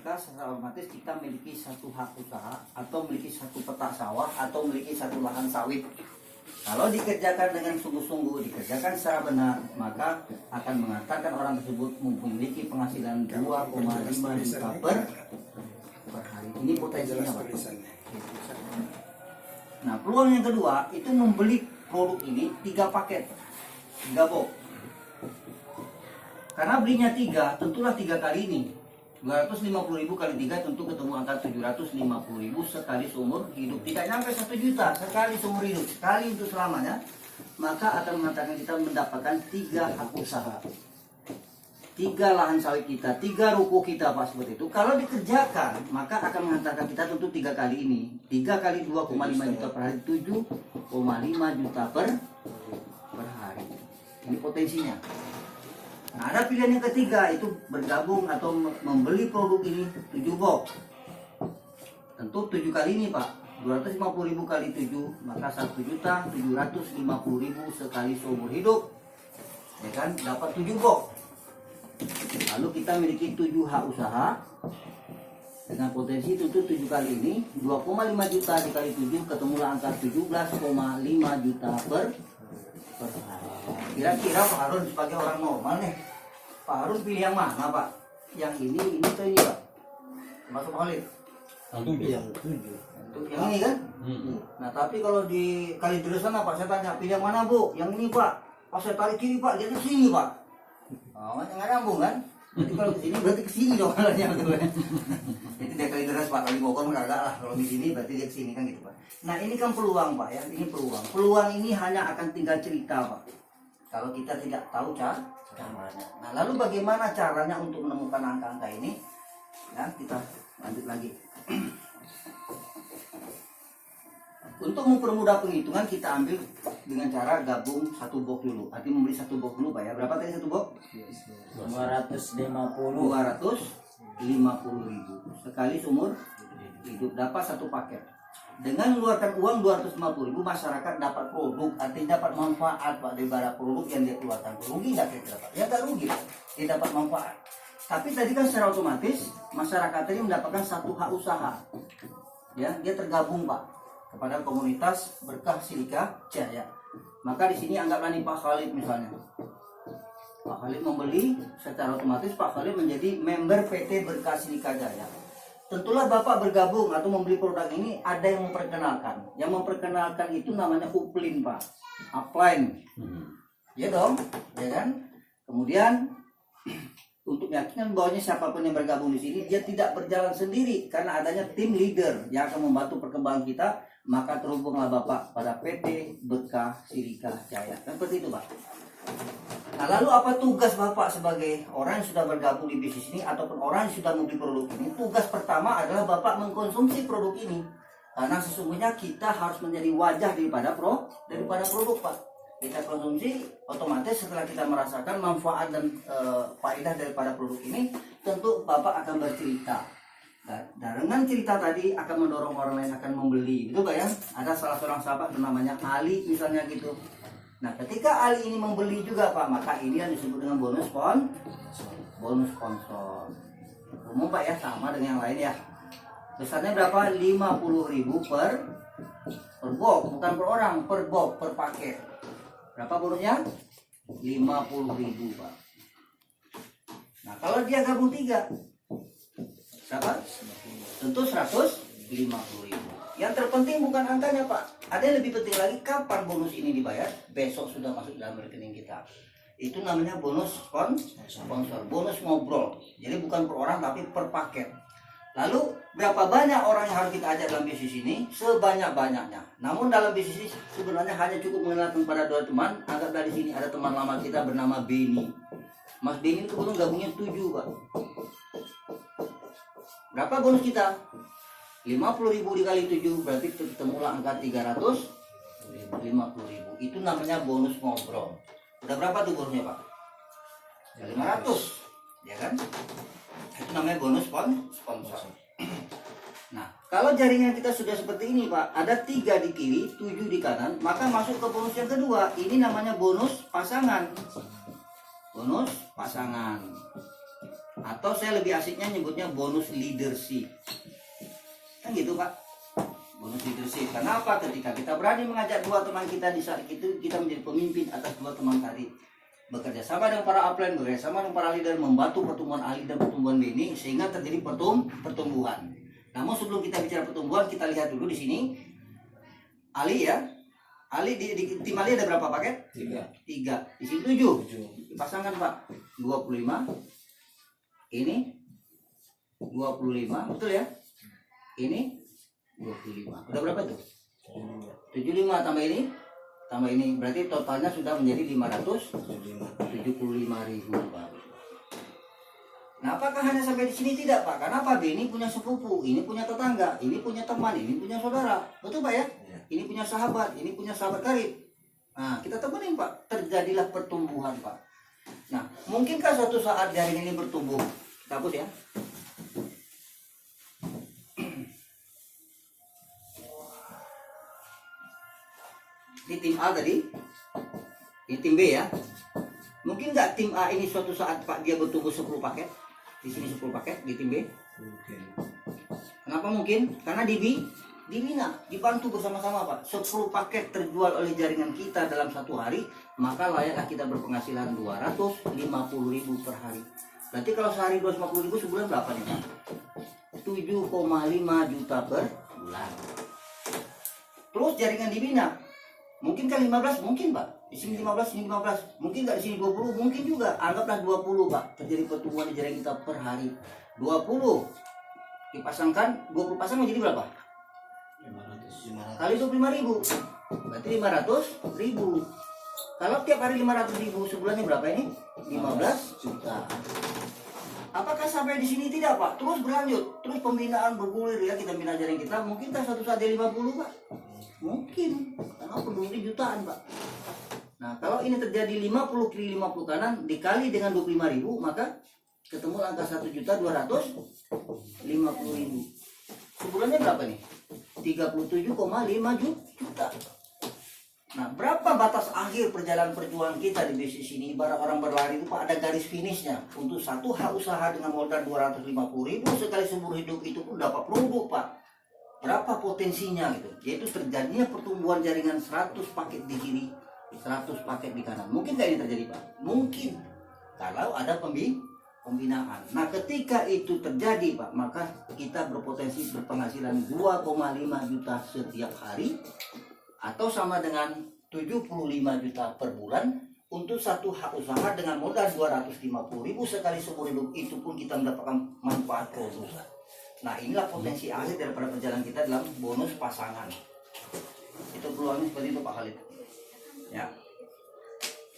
maka secara otomatis kita memiliki satu hak usaha atau memiliki satu petak sawah atau memiliki satu lahan sawit. Kalau dikerjakan dengan sungguh-sungguh, dikerjakan secara benar, maka akan mengatakan orang tersebut memiliki penghasilan 2,5 juta per hari. Ini potensinya, Pak. Nah, peluang yang kedua itu membeli produk ini 3 paket, 3 box. Karena belinya 3, tentulah 3 kali ini. 250.000 kali 3 tentu ketemu angka 750.000 sekali seumur hidup. Tidak sampai 1 juta sekali seumur hidup, sekali untuk selamanya. Maka akan mengatakan kita mendapatkan 3 hak usaha, 3 lahan sawit kita, 3 ruko kita, Pak, seperti itu. Kalau dikerjakan, maka akan mengatakan kita tentu 3 kali ini. 3 kali 2,5 juta per hari, 7,5 juta per hari. Ini potensinya. Nah, ada pilihan yang ketiga, itu bergabung atau membeli produk ini 7 box. Tentu 7 kali ini, Pak. 250.000 kali 7, maka 1.750.000 sekali seumur hidup. Ya kan, dapat 7 box. Lalu kita memiliki 7 hak usaha dengan potensi tentu 7 kali ini 2,5 juta dikali 7 ketemulah angka 17,5 juta per hari. Kira-kira Pak Harun sebagai orang normal nih, Pak Harun pilih yang mana, Pak? Yang ini atau ini, Pak? Masuk Khalid? Yang 7. Yang ini kan? Nah, tapi kalau di Kalideresan Pak, saya tanya pilih yang mana, Bu? Yang ini, Pak. Pas saya tarik kiri, Pak, jadi ke sini, Pak. Oh, nggak nyambung kan? Jadi kalau ke sini berarti ke sini dong arahnya gitu kan. Jadi dia Kalideres, Pak, kali Bogor enggak lah. Kalau di sini berarti dia ke sini kan gitu, Pak. Nah, ini kan peluang, Pak, ya. Ini peluang. Peluang ini hanya akan tinggal cerita, Pak. Kalau kita tidak tahu caranya. Nah, lalu bagaimana caranya untuk menemukan angka-angka ini? Nah, kita lanjut lagi. Untuk mempermudah penghitungan, kita ambil dengan cara gabung 1 box dulu. Artinya membeli 1 box dulu, Pak, ya. Berapa tadi 1 box? 250.000 sekali seumur hidup, dapat 1 paket. Dengan mengeluarkan uang 250.000, masyarakat dapat produk, artinya dapat manfaat, Pak, daripada produk yang dia keluarkan. Rugi nggak kira-kira, Pak? Ya nggak rugi, Pak. Dia dapat manfaat. Tapi tadi kan secara otomatis masyarakat ini mendapatkan 1 hak usaha. Ya, dia tergabung, Pak, kepada komunitas Berkah Silika Jaya. Maka di sini anggaplah nih Pak Khalid misalnya. Pak Khalid membeli, secara otomatis Pak Khalid menjadi member PT Berkah Silika Jaya. Tentulah Bapak bergabung atau membeli produk ini, ada yang memperkenalkan. Yang memperkenalkan itu namanya uplin, Pak. Upline. Ya dong, ya kan? Kemudian untuk meyakinkan bahwa siapapun yang bergabung di sini, dia tidak berjalan sendiri karena adanya tim leader yang akan membantu perkembangan kita. Maka terhubunglah Bapak pada PT Berkah Silika Jaya. Kan seperti itu, Pak. Nah, lalu apa tugas Bapak sebagai orang yang sudah bergabung di bisnis ini ataupun orang yang sudah membeli produk ini? Tugas pertama adalah Bapak mengkonsumsi produk ini. Karena sesungguhnya kita harus menjadi wajah daripada produk, Pak. Kita konsumsi, otomatis setelah kita merasakan manfaat dan faedah daripada produk ini, tentu Bapak akan bercerita. Nah, dengan cerita tadi akan mendorong orang lain akan membeli, gitu, Pak, ya. Ada salah seorang sahabat namanya Ali misalnya gitu. Nah, ketika Ali ini membeli juga, Pak, maka ini yang disebut dengan bonus sponsor. Umum, Pak, ya, sama dengan yang lain, ya. Besarnya berapa? 50.000 per box, bukan per orang, per box, per paket. Berapa bonusnya? 50.000, Pak. Nah, kalau dia gabung 3, berapa? Tentu 150.000. Yang terpenting bukan angkanya, Pak. Ada yang lebih penting lagi, kapan bonus ini dibayar? Besok sudah masuk dalam rekening kita. Itu namanya bonus sponsor, bonus ngobrol. Jadi bukan per orang tapi per paket. Lalu berapa banyak orang yang harus kita ajak dalam bisnis ini? Sebanyak-banyaknya. Namun dalam bisnis ini sebenarnya hanya cukup mengenalkan pada 2 teman. Anggap dari sini ada teman lama kita bernama Beni. Mas Beni itu kebetulan gabungnya 7, Pak. Berapa bonus kita? 50.000 dikali 7 berarti ketemulah angka 350.000. Itu namanya bonus ngobrol. Udah berapa tuh bonusnya, Pak? 500, ya kan? Itu namanya bonus sponsor. Nah, kalau jaringan kita sudah seperti ini, Pak, ada 3 di kiri, 7 di kanan, maka masuk ke bonus yang kedua. Ini namanya bonus pasangan. Bonus pasangan. Atau saya lebih asiknya nyebutnya bonus leadership. Kan gitu Pak. Bonus leadership. Kenapa? Ketika kita berani mengajak dua teman kita di saat itu kita menjadi pemimpin atas dua teman tadi. Bekerja sama dengan para upline, bekerja sama dengan para leader, membantu pertumbuhan ahli dan pertumbuhan benih sehingga terjadi pertumbuhan. Namun sebelum kita bicara pertumbuhan, kita lihat dulu di sini. Ali ya. Ali di tim Ali ada berapa paket? 3. Di sini 7. Dipasangkan Pak. 25. Ini 25, betul ya? Ini 25. Udah berapa tuh? 75 tambah ini berarti totalnya sudah menjadi 575.000 Pak. Nah, apakah hanya sampai di sini? Tidak Pak, karena Pak B ini punya sepupu, ini punya tetangga, ini punya teman, ini punya saudara, betul Pak ya? Ini punya sahabat, ini punya sahabat karib. Nah, kita temenin Pak, terjadilah pertumbuhan Pak. Nah, mungkinkah suatu saat jaring ini bertumbuh? Kita hapus ya. Ini tim A tadi, ini tim B ya. Mungkin nggak tim A ini suatu saat Pak dia bertumbuh 10 paket, di sini 10 paket di tim B? Mungkin. Kenapa mungkin? Karena dibina, dibantu bersama-sama Pak. 10 paket terjual oleh jaringan kita dalam satu hari, maka layaklah kita berpenghasilan 250.000 per hari. Berarti kalau sehari 250.000 sebulan berapa nih Pak? 7,5 juta per bulan. Terus jaringan dibina. Mungkin kan 15? Mungkin Pak. Di sini 15, sini 15. Mungkin nggak di sini 20? Mungkin juga. Anggaplah 20 Pak. Terjadi pertumbuhan di jaringan kita per hari. 20 dipasangkan, 20 pasang menjadi berapa? 500. Kali 25.000. Berarti 500.000. Kalau tiap hari 500.000, sebulannya berapa ini? 15 juta. Apakah sampai di sini? Tidak Pak. Terus berlanjut. Terus pembinaan bergulir ya. Kita bina jaringan kita. Mungkinkah suatu saat dia 50 Pak? Mungkin. Karena penduduknya jutaan Pak. Nah, kalau ini terjadi 50 kali 50 kanan dikali dengan 25.000, maka ketemu angka 1.250.000. Sebulannya berapa nih? 37,5 juta. Nah, berapa batas akhir perjalanan perjuangan kita di bisnis ini? Ibarat orang berlari itu Pak, ada garis finishnya. Untuk satu hak usaha dengan modal 250.000 sekali seumur hidup itu pun dapat produk Pak. Berapa potensinya gitu? Yaitu terjadinya pertumbuhan jaringan 100 paket di kiri, 100 paket di kanan. Mungkin nggak ini terjadi Pak? Mungkin. Kalau ada pembinaan. Nah, ketika itu terjadi Pak, maka kita berpotensi berpenghasilan 2,5 juta setiap hari atau sama dengan 75 juta per bulan untuk satu hak usaha dengan modal 250.000 sekali seumur hidup. Itu pun kita mendapatkan manfaat produk. Nah, inilah potensi akhir daripada perjalanan kita dalam bonus pasangan. Itu peluangnya seperti itu Pak Khalid. Ya.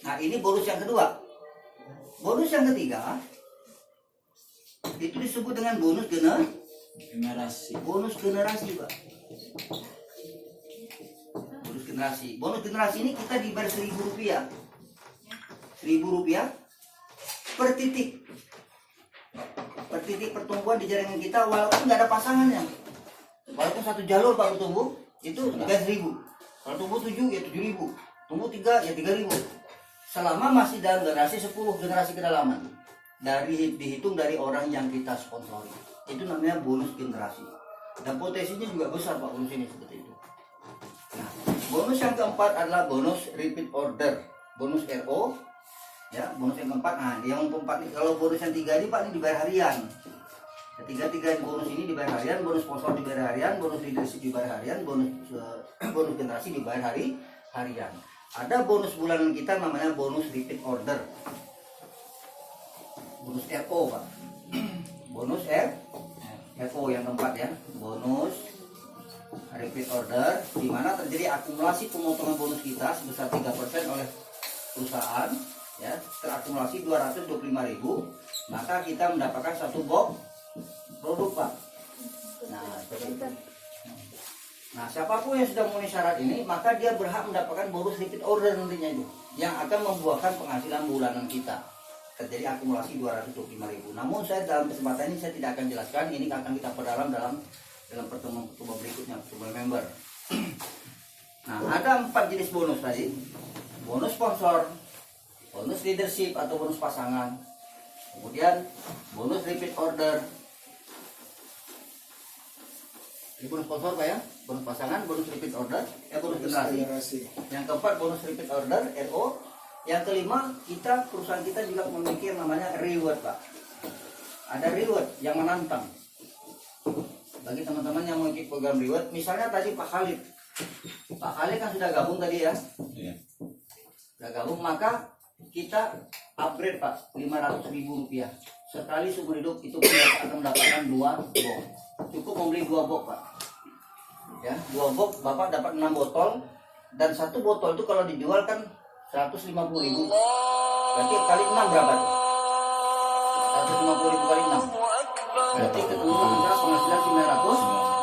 Nah, ini bonus yang kedua. Bonus yang ketiga itu disebut dengan bonus generasi. Bonus generasi Pak. Bonus generasi. Bonus generasi ini kita dibayar Rp1.000. Rp1.000 per titik. Per titik pertumbuhan di jaringan kita walaupun nggak ada pasangannya. Walaupun satu jalur Pak bertumbuh itu 3.000. Kalau tumbuh 7 ya 7.000. Tumbuh 3 ya 3.000. Selama masih dalam generasi 10 generasi kedalaman. Dihitung dari orang yang kita sponsori. Itu namanya bonus generasi. Dan potensinya juga besar Pak bonus ini seperti itu. Nah, bonus yang keempat adalah bonus repeat order. Bonus RO. Ya, bonus yang keempat. Nah, yang keempat nih, kalau bonus yang 3 ini Pak ini dibayar harian. Tiga bonus ini dibayar harian, bonus sponsor dibayar harian, bonus leadership dibayar harian, bonus generasi dibayar harian. Ada bonus bulanan kita namanya bonus repeat order. Bonus RO Pak. Bonus RO yang keempat ya. Bonus repeat order di mana terjadi akumulasi pemotongan bonus kita sebesar 3% oleh perusahaan ya, terakumulasi 225.000, maka kita mendapatkan satu box produk Pak. Nah, nah, siapapun yang sudah memenuhi syarat ini, maka dia berhak mendapatkan bonus repeat order nantinya itu, yang akan membuahkan penghasilan bulanan kita. Terjadi akumulasi 225.000. Namun saya dalam kesempatan ini saya tidak akan jelaskan, ini akan kita perdalam dalam pertemuan berikutnya, pertemuan member. Nah, ada 4 jenis bonus tadi. Bonus sponsor, bonus leadership atau bonus pasangan, Kemudian bonus repeat order. Ini bonus sponsor Pak ya, bonus pasangan, bonus repeat order, bonus generasi. Yang keempat bonus repeat order RO. Yang kelima, perusahaan kita juga memiliki yang namanya reward Pak. Ada reward yang menantang. Bagi teman-teman yang mau ikut program reward, misalnya tadi Pak Khalid kan sudah gabung tadi ya. Iya. Sudah gabung, maka kita upgrade Pak 500.000 rupiah sekali seumur hidup. Itu pun akan mendapatkan 2 box. Cukup membeli 2 box Pak ya, 2 box Bapak dapat 6 botol, dan 1 botol itu kalau dijual kan 150.000, berarti kali 6 berapa tuh? 150.000 kali 6 berarti ketemu antara penghasilan 900